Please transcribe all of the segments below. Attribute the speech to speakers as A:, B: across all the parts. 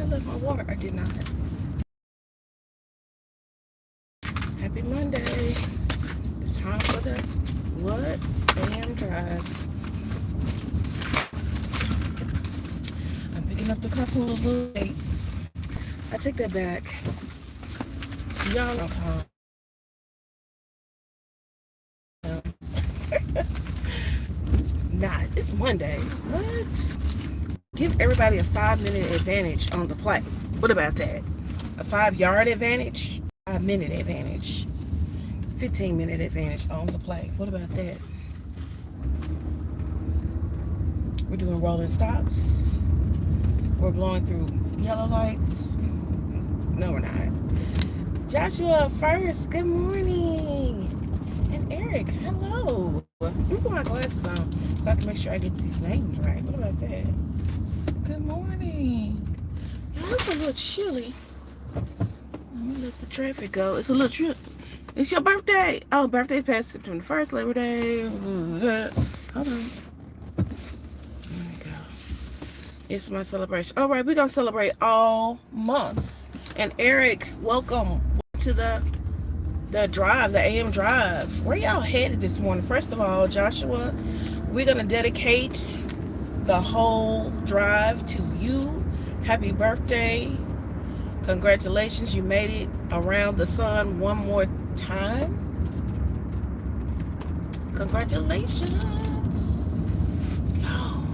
A: left my water? I did not. Happy Monday. It's time for the what? AM drive. I'm picking up the couple a little late. I take that back. Y'all know time. Nah, it's Monday. What? Give everybody a 5-minute advantage on the play. What about that? A 5-yard advantage? 5-minute advantage. 15-minute advantage on the play. What about that? We're doing rolling stops. We're blowing through yellow lights. No, we're not. Joshua first. Good morning. And Eric, hello. Let me put my glasses on so I can make sure I get these names right. What about that? Good morning. Y'all, it's a little chilly. Let me let the traffic go. It's a little chilly. It's your birthday. Oh, birthday's past September 1st, Labor Day. Hold on. There we go. It's my celebration. All right, we're going to celebrate all month. And Eric, welcome to the drive, the AM drive. Where y'all headed this morning? First of all, Joshua, we're going to dedicate the whole drive to you. Happy birthday. Congratulations, you made it around the sun one more time. Congratulations. Oh,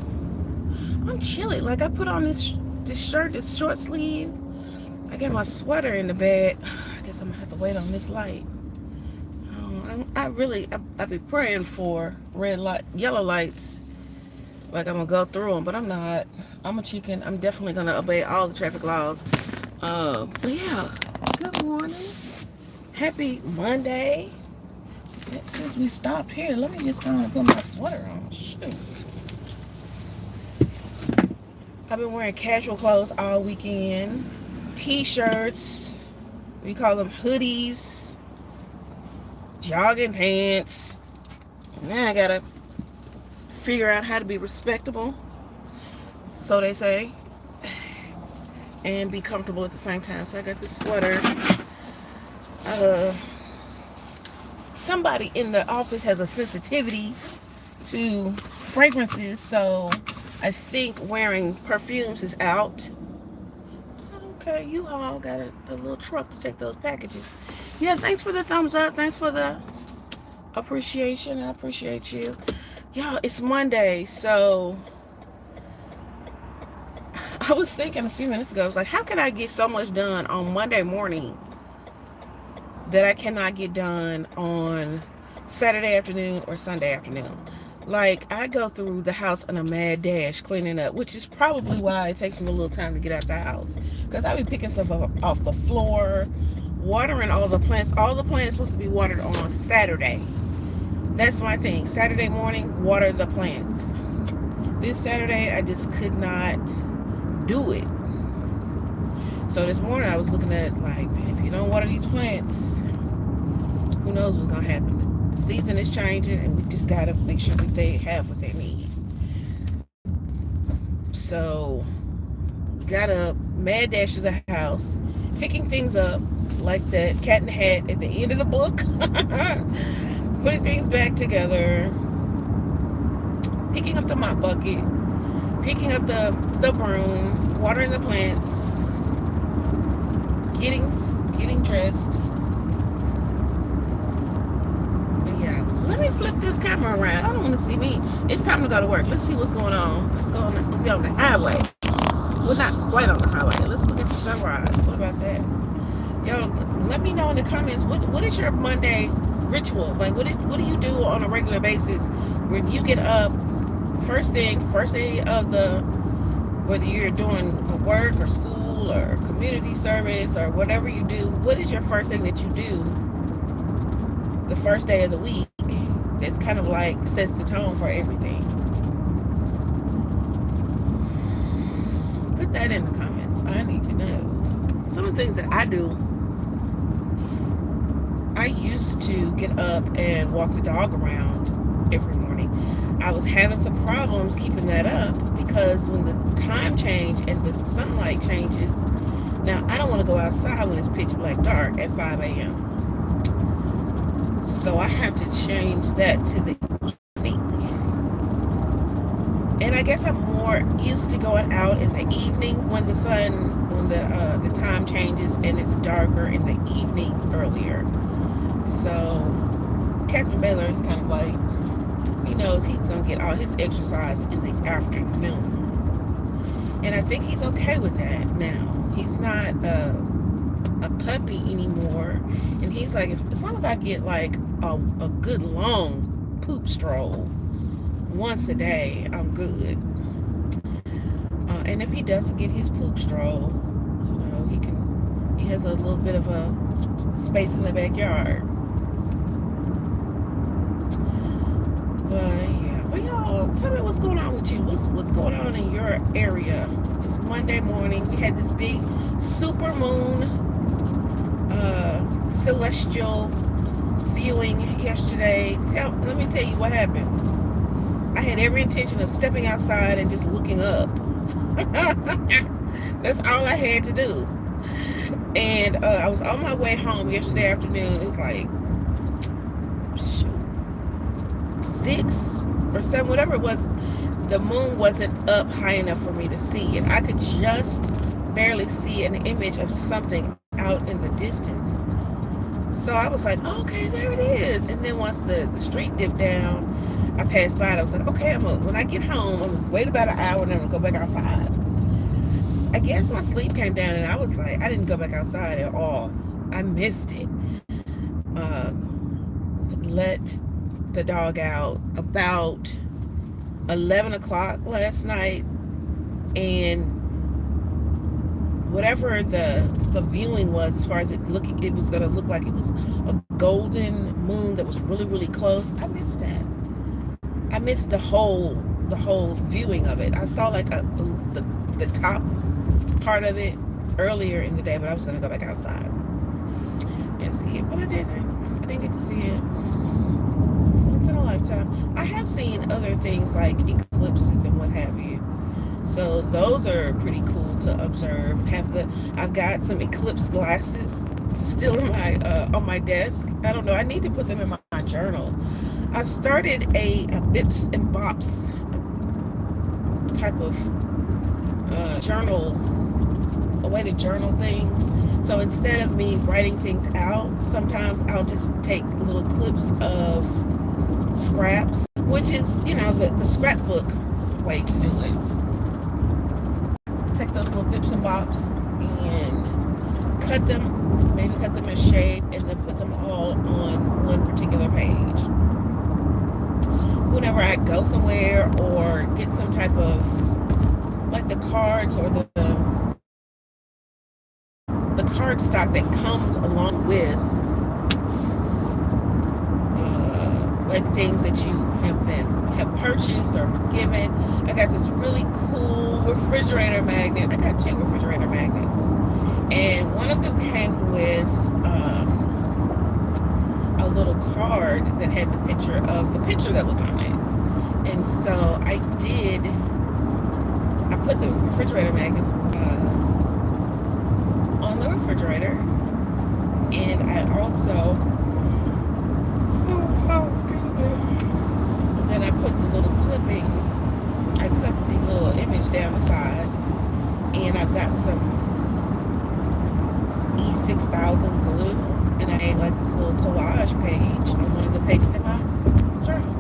A: I'm chilly. Like, I put on this shirt, this short sleeve. I got my sweater in the bed. I guess I'm gonna have to wait on this light. I be praying for yellow lights. Like I'm gonna go through them, but I'm not. I'm a chicken. I'm definitely gonna obey all the traffic laws. But yeah, good morning. Happy Monday. Since we stopped here, let me just go and put my sweater on. Shoot. I've been wearing casual clothes all weekend. T-shirts. We call them hoodies. Jogging pants. Now I gotta figure out how to be respectable, so they say, and be comfortable at the same time. So I got this sweater. Somebody in the office has a sensitivity to fragrances, so I think wearing perfumes is out. Okay, you all got a little truck to take those packages. Yeah, thanks for the thumbs up. Thanks for the appreciation. I appreciate you. Y'all, it's Monday, so I was thinking a few minutes ago, I was like, how can I get so much done on Monday morning that I cannot get done on Saturday afternoon or Sunday afternoon? Like, I go through the house in a mad dash cleaning up, which is probably why it takes me a little time to get out the house. Because I be picking stuff up off the floor, watering all the plants. All the plants supposed to be watered on Saturday. That's my thing. Saturday morning, water the plants. This Saturday, I just could not do it. So this morning, I was looking at, like, man, if you don't water these plants, who knows what's going to happen. The season is changing, and we just got to make sure that they have what they need. So, got up, mad dash to the house, picking things up like that cat in the hat at the end of the book. Putting things back together, picking up the mop bucket, picking up the broom, watering the plants, getting dressed. But yeah, let me flip this camera around. I don't want to see me. It's time to go to work. Let's see what's going on. Let's go on. Be on the highway. We're not quite on the highway. Let's look at the sunrise. What about that? Yo, let me know in the comments, what is your Monday ritual? Like, what do you do on a regular basis when you get up first day of the, whether you're doing work or school or community service or whatever you do, what is your first thing that you do the first day of the week that's kind of like sets the tone for everything? Put that in the comments. I need to know. Some of the things that I do, I used to get up and walk the dog around every morning. I was having some problems keeping that up because when the time changed and the sunlight changes. Now, I don't want to go outside when it's pitch black dark at 5 a.m. So I have to change that to the evening. And I guess I'm more used to going out in the evening when the time changes and it's darker in the evening earlier. So Captain Baylor is kind of like, he knows he's going to get all his exercise in the afternoon. And I think he's okay with that now. He's not a puppy anymore. And he's like, as long as I get like a good long poop stroll once a day, I'm good. And if he doesn't get his poop stroll, he has a little bit of a space in the backyard. But yeah, well, y'all, tell me what's going on with you. What's going on in your area? It's Monday morning. We had this big super moon celestial viewing yesterday. Let me tell you what happened. I had every intention of stepping outside and just looking up. That's all I had to do. And I was on my way home yesterday afternoon. It was like 6 or 7, whatever it was. The moon wasn't up high enough for me to see, and I could just barely see an image of something out in the distance. So I was like, okay, there it is. And then once the street dipped down, I passed by it. I was like, okay, when I get home, I'm going to wait about an hour and then I'm going to go back outside. I guess my sleep came down and I was like, I didn't go back outside at all. I missed it. Let the dog out about 11 o'clock last night, and whatever the viewing was, as far as it was going to look like it was a golden moon that was really, really close. I missed that. I missed the whole viewing of it. I saw like the top part of it earlier in the day, but I was going to go back outside and see it, but I didn't get to see it. Once in a lifetime. I have seen other things like eclipses and what have you, so those are pretty cool to observe. I've got some eclipse glasses still in my on my desk. I don't know, I need to put them in my journal. I've started a bips and bops type of journal, a way to journal things. So instead of me writing things out, sometimes I'll just take little clips of scraps, which is, the scrapbook way to do it. Take those little bips and bops and cut them in shape, and then put them all on one particular page. Whenever I go somewhere or get some type of, like the cards or the card stock that comes along with like things that you have purchased or been given. I got this really cool refrigerator magnet. I got 2 refrigerator magnets, and one of them came with a little card that had the picture that was on it. And so I put the refrigerator magnets on the refrigerator, and I also then I put the little clipping, I cut the little image down the side, and I've got some E6000 glue, and I made like this little collage page on one of the pages in my journal.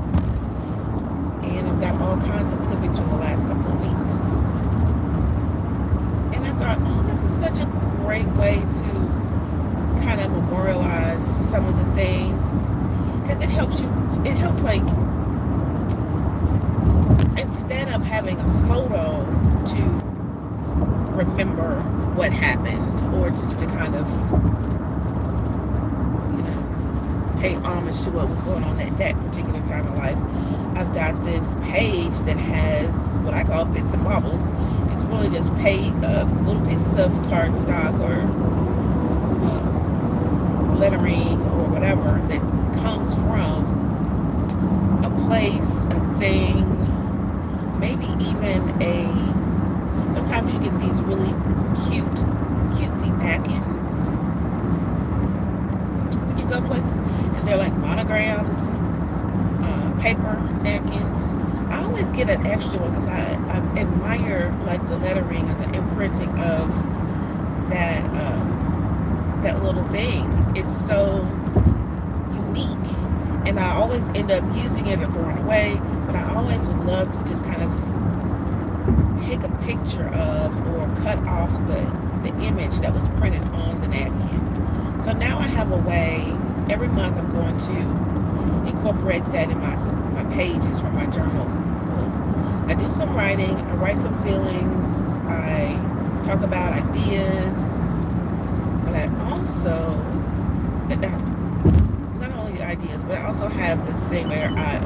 A: And I've got all kinds of clippings from the last couple of weeks. And I thought, this is such a great way to kind of memorialize some of the things, because it helps like, instead of having a photo to remember what happened, or just to kind of pay homage to what was going on at that particular time of life, I've got this page that has what I call bits and bobbles. It's really just little pieces of cardstock or lettering or whatever that comes from a place, a thing, maybe even sometimes you get these really paper napkins. I always get an extra one because I admire like the lettering and the imprinting of that that little thing. It's so unique, and I always end up using it or throwing it away. But I always would love to just kind of take a picture of or cut off the image that was printed on the napkin. So now I have a way. Every month I'm going to incorporate that in my pages for my journal. I do some writing. I write some feelings. I talk about ideas. But I also, not only ideas, but I also have this thing where I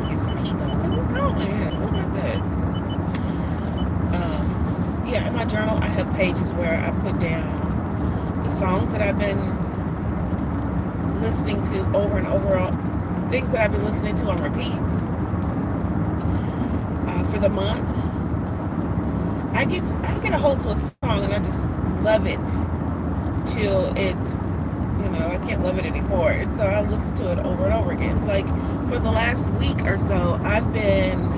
A: get some heat going because it's cold in here. What about that? Yeah, in my journal I have pages where I put down the songs that I've been listening to over and over, things that I've been listening to on repeat for the month. I get a hold to a song and I just love it till it, I can't love it anymore. And so I listen to it over and over again. Like for the last week or so, I've been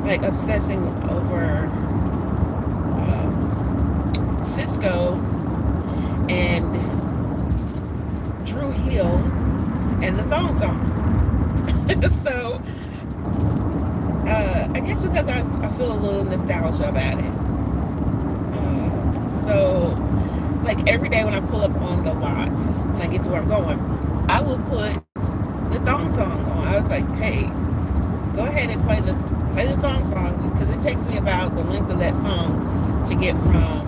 A: like obsessing over Cisco and Drew Hill and the Thong Song. So I guess because I feel a little nostalgia about it. So like every day when I pull up on the lot, when I get to where I'm going, I will put the Thong Song on. I was like, hey, go ahead and play the Thong Song, because it takes me about the length of that song to get from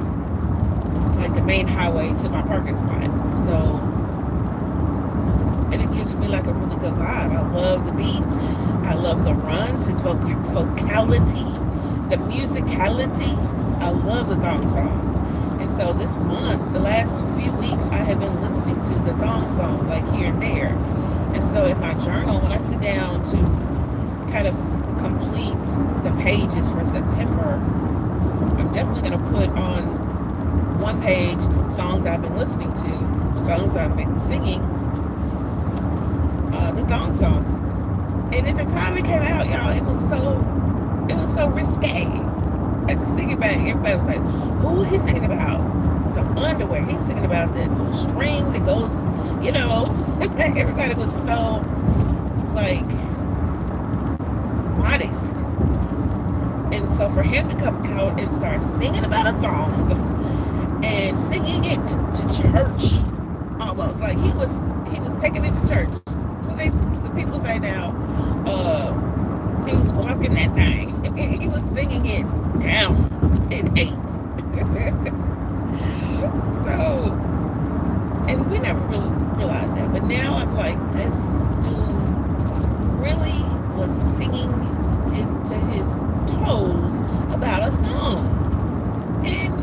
A: like the main highway to my parking spot. So, and it gives me like a really good vibe. I love the beats. I love the runs, his vocality, the musicality. I love the Thong Song. And so this month, the last few weeks, I have been listening to the Thong Song like here and there. And so in my journal, when I sit down to kind of complete the pages for September, I'm definitely going to put on one page songs I've been listening to, songs I've been singing, the Thong Song. And at the time it came out, y'all, it was so risque. I just thinking about it, everybody was like, "Oh, he's thinking about some underwear. He's thinking about that little string that goes, Everybody was so like modest. And so for him to come out and start singing about a song and singing it to church, almost like he was taking it to church. The people say now, he was walking that thing. He was singing it down in 8. So, and we never really realized that. But now I'm like, this dude really was singing to his toes about a song. And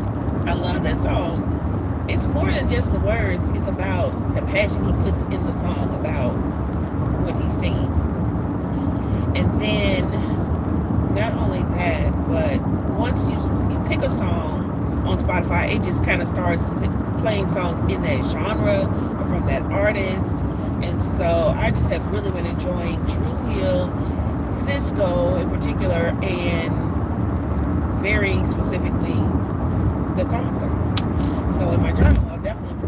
A: I love that song. It's more than just the words. It's about the passion he puts in the song about what he's singing. And then not only that, but once you pick a song on Spotify, it just kind of starts playing songs in that genre or from that artist. And so I just have really been enjoying Drew Hill, Cisco in particular, and very specifically the Thong Song. So in my journal, I'll definitely be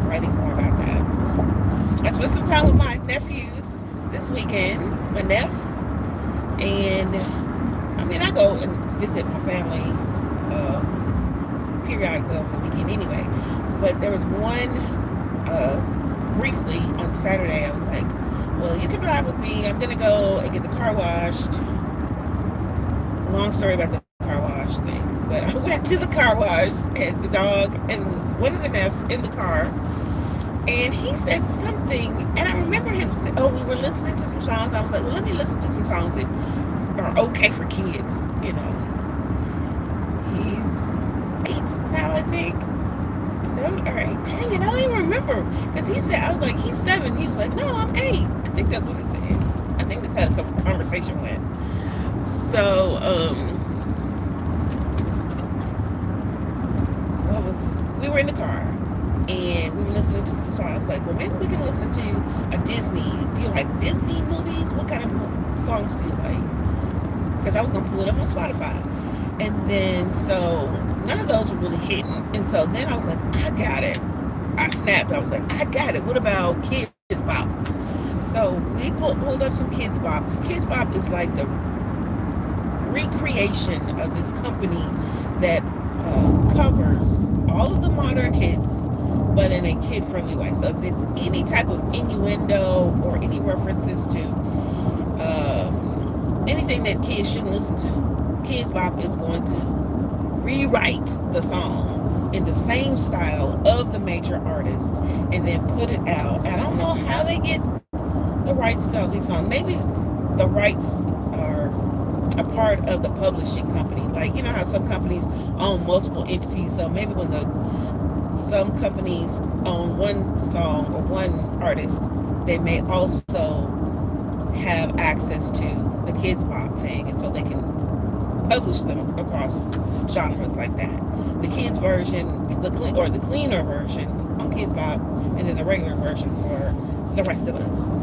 A: writing more about that. I spent some time with my nephews this weekend, my nephew. And I mean, I go and visit my family periodically over the weekend anyway. But there was one, briefly on Saturday, I was like, well, you can drive with me. I'm going to go and get the car washed. Long story about the car wash thing. But I went to the car wash, and the dog and one of the nephews in the car. And he said something, and I remember him saying, we were listening to some songs. I was like, well, let me listen to some songs that are okay for kids, He's 8 now, I think. 7 or 8. Dang it, I don't even remember. Because he said, I was like, he's 7. He was like, no, I'm 8. I think that's what he said. I think that's how the conversation went. So, we were in the car. And we were listening to some songs. I'm like, well, maybe we can listen to a Disney. Do you like Disney movies? What kind of songs do you like? Because I was going to pull it up on Spotify. And then, so, none of those were really hitting. And so then I was like, I got it. I snapped. I was like, I got it. What about Kids Bop? So we pulled up some Kids Bop. Kids Bop is like the recreation of this company that covers all of the modern hits, but in a kid-friendly way. So if it's any type of innuendo or any references to anything that kids shouldn't listen to, Kids Bop is going to rewrite the song in the same style of the major artist and then put it out. I don't know how they get the rights to all these songs. Maybe the rights are a part of the publishing company. Like, you know how some companies own multiple entities. So maybe when some companies own one song or one artist, they may also have access to the Kids Bop thing, and so they can publish them across genres like that. The kids version, the cleaner version on Kids Bop, and then the regular version for the rest of us.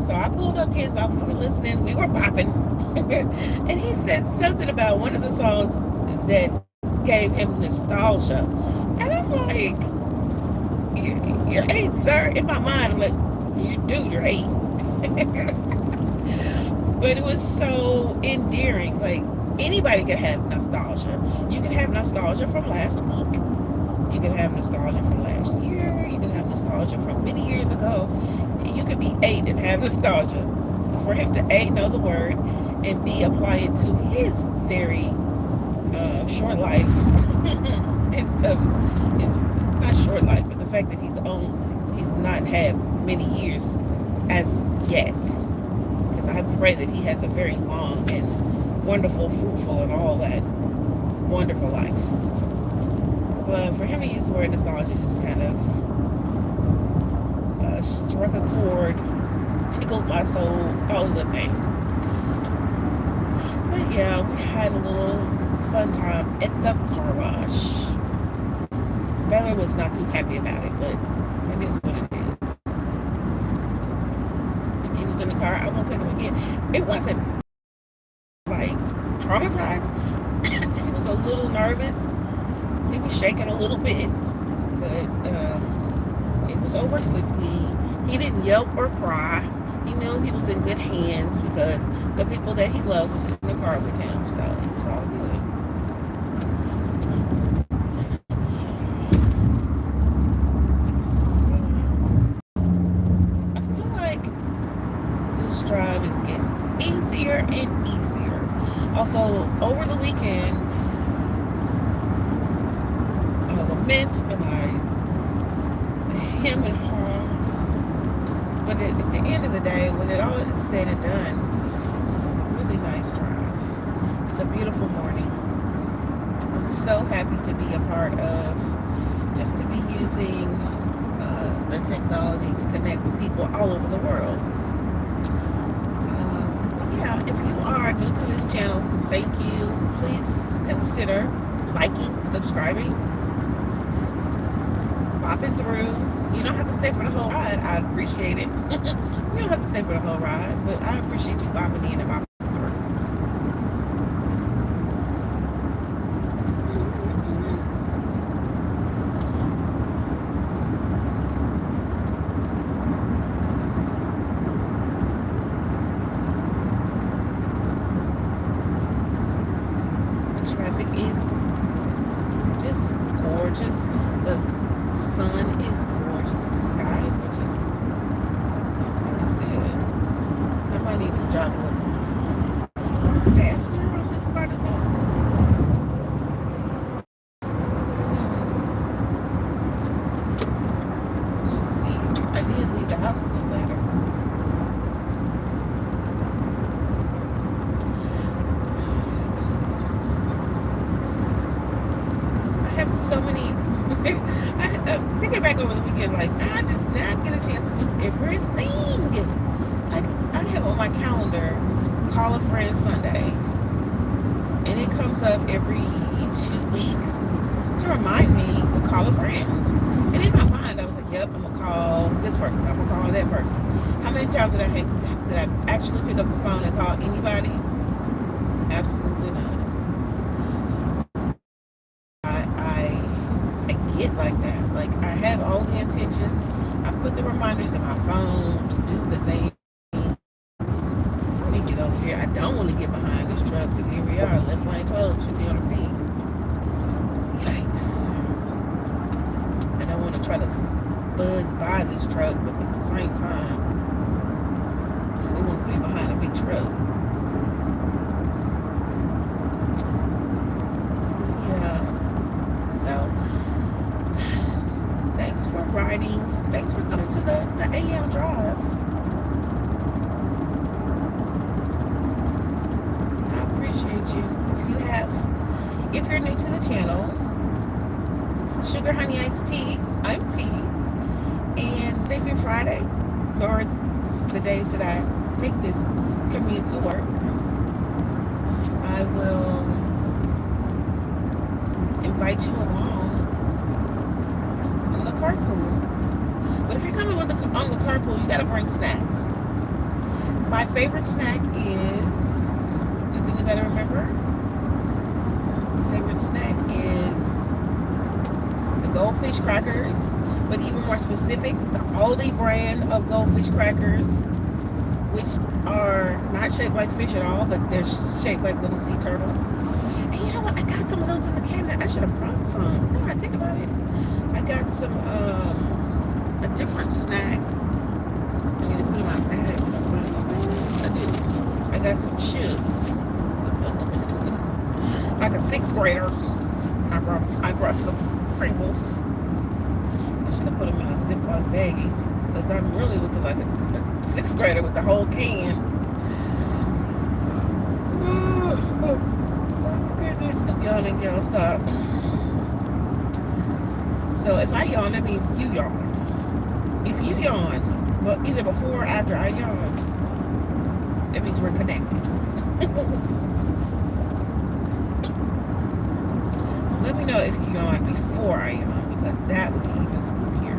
A: So I pulled up Kids Bop, we were listening, we were bopping, and he said something about one of the songs that gave him nostalgia. And I'm like, you're 8, sir. In my mind, I'm like, you're 8. But it was so endearing. Like, anybody can have nostalgia. You can have nostalgia from last week. You can have nostalgia from last year. You can have nostalgia from many years ago. You could be 8 and have nostalgia. For him to A, know the word, and B, apply it to his very short life. It's not short life, but the fact that he's not had many years as yet. Because I pray that he has a very long and wonderful, fruitful, and all that wonderful life. But for him to use the word nostalgia just kind of struck a chord, tickled my soul, all of the things. But yeah, we had a little fun time at the car wash. Bella was not too happy about it, but it is what it is. He was in the car. I won't take him again. It wasn't like traumatized. He was a little nervous. He was shaking a little bit, but it was over quickly. He didn't yelp or cry. He knew he was in good hands because the people that he loved was in the car with him, so it was all good. I feel like this drive is getting easier and easier. Although over the weekend, I lament and him and her. But at the end of the day, when it all is said and done, it's a really nice drive. It's a beautiful morning. I'm so happy to be a part of, just to be using the technology to connect with people all over the world. But yeah, if you are new to this channel, thank you. Please consider liking, subscribing, bopping through. You don't have to stay for the whole ride. I appreciate it. You don't have to stay for the whole ride, but I appreciate you bopping in and bopping through. The traffic is just gorgeous. The sun is gorgeous. The sky is gorgeous. That's good. I might need to drive a little faster on this part of the. Let's see. I did leave the house a little later. I have so many. Thinking back over the weekend, like, I did not get a chance to do everything. Like, I have on my calendar, Call a Friend Sunday. And it comes up every 2 weeks to remind me to call a friend. And in my mind, I was like, yep, I'm gonna call this person, I'm gonna call that person. How many times did I actually pick up the phone and call anybody? Absolutely not. I get like that. Like, I have all the intention. I put the reminders in my phone to do the things. Let me get over here. I don't want to get behind this truck, but here we are. Left lane closed, 1,500 feet. Yikes. I don't want to try to buzz by this truck, but at the same time, who wants to be behind a big truck? Yeah. So, thanks for riding. Thanks for coming to the AM drive. I appreciate you. If you're new to the channel, this is Sugar Honey Iced Tea. I'm T. And Monday through Friday, or the days that I take this commute to work, I will invite you along on the carpool. But if you're coming on the carpool, you gotta bring snacks. My favorite snack does anybody remember? My favorite snack is the goldfish crackers, but even more specific, the Aldi brand of goldfish crackers, which are not shaped like fish at all, but they're shaped like little sea turtles. And you know what? I got some of those in the cabinet. I should have brought some. Now I think about it. I got some, a different snack. I need to put in my bag. I did. I got some chips. Like a 6th grader. I brought some Pringles. I should have put them in a Ziploc baggie, because I'm really looking like a 6th grader with the whole can. Oh goodness, I'm yawning, y'all, stop. So if I yawn, that means you yawned. If you yawn, well, either before or after I yawned, that means we're connected. Let me know if you yawn before I yawn, because that would be even spookier.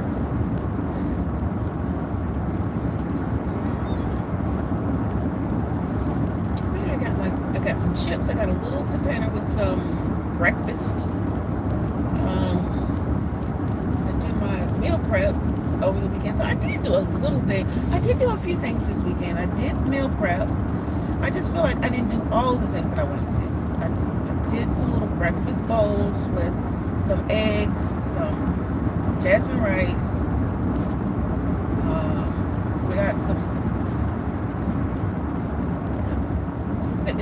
A: I got some chips. I got a little container with some breakfast. I do my meal prep over the weekend, so I did do a little thing. I did do a few things this weekend. I did meal prep. I just feel like I didn't do all the things that I wanted to do. I did some little breakfast bowls with some eggs, some jasmine rice. We got some,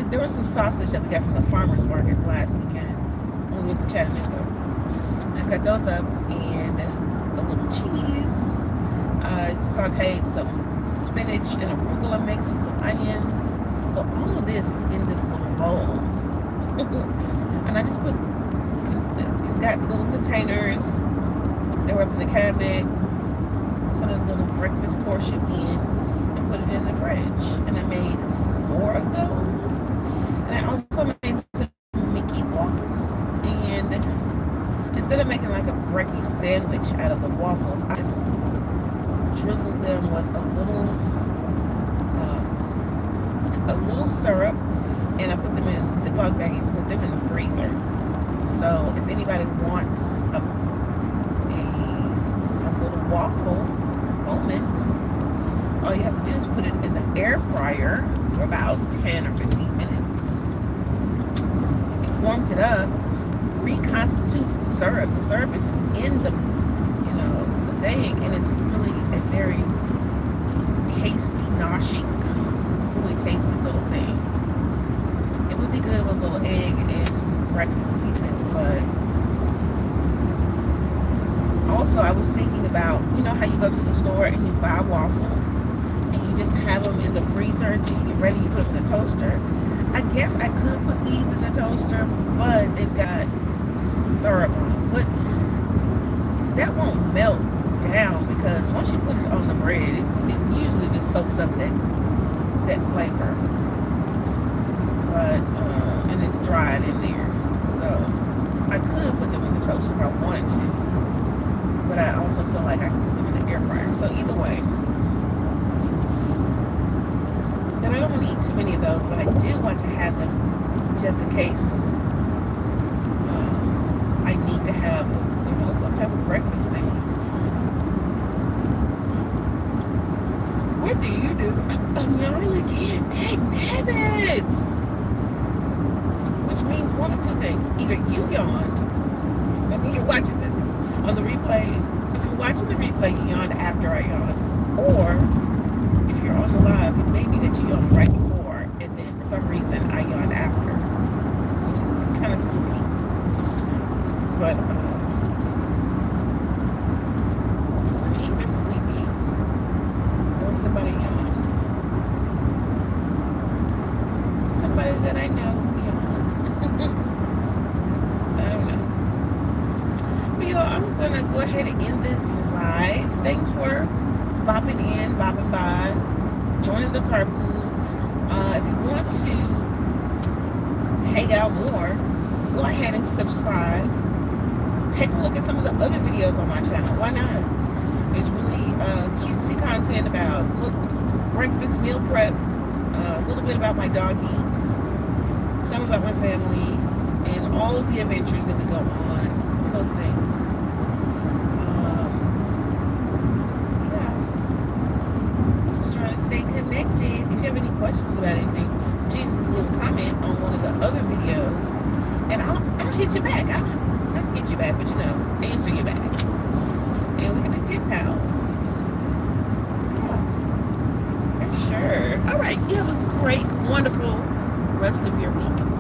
A: there was some sausage that we got from the farmer's market last weekend when we went to Chattanooga. I cut those up, and a little cheese. I sauteed some spinach and arugula mix with some onions. So all of this is in this little bowl. And I just it's got little containers. They were up in the cabinet. Put a little breakfast portion in and put it in the fridge. And I made 4 of those. And I also made some Mickey waffles. And instead of making like a brekkie sandwich out of the waffles, I just drizzled them with a little syrup, and I put them in Ziploc baggies and put them in the freezer. So if anybody wants a little waffle moment, all you have to do is put it in the air fryer for about 10 or 15 minutes. It warms it up, reconstitutes the syrup. The syrup is in the thing, and it's really a very tasty, noshing, really tasty little thing. It would be good with a little egg and breakfast meat in it, but also I was thinking about, how you go to the store and you buy waffles and you just have them in the freezer until you get ready, you put them in the toaster. I guess I could put these in the toaster, but they've got syrup on them, but that won't melt down, because once you put it on the bread, it usually just soaks up that flavor. But and it's dried in there, so I could put them in the toaster if I wanted to. But I also feel like I could put them in air fryer. So either way. But I don't want to eat too many of those, but I do want to have them just in case I need to have, some type of breakfast thing. What do you do? I'm yawning again. Dang nabbit! Which means one of two things. Either you yawned, maybe you're watching this on the replay. If you're watching the replay, you yawned after I yawned. Or if you're on the live, it may be that you yawned right before, and then for some reason I yawned after, which is kind of spooky. But I'm either sleepy or somebody yawned. Somebody that I know yawned. I don't know. But y'all, I'm gonna go ahead and end this live. Thanks for bopping in, bopping by, joining the carpool. If you want to hang out more, go ahead and subscribe. Take a look at some of the other videos on my channel. Why not? It's really cutesy content about breakfast meal prep, a little bit about my doggy, some about my family, and all of the adventures that we go on. Some of those things. Stay connected. If you have any questions about anything, do leave a comment on one of the other videos, and I'll hit you back. I'll not hit you back, but answer you back, and we can be pen pals. Yeah, for sure. All right, you have a great, wonderful rest of your week.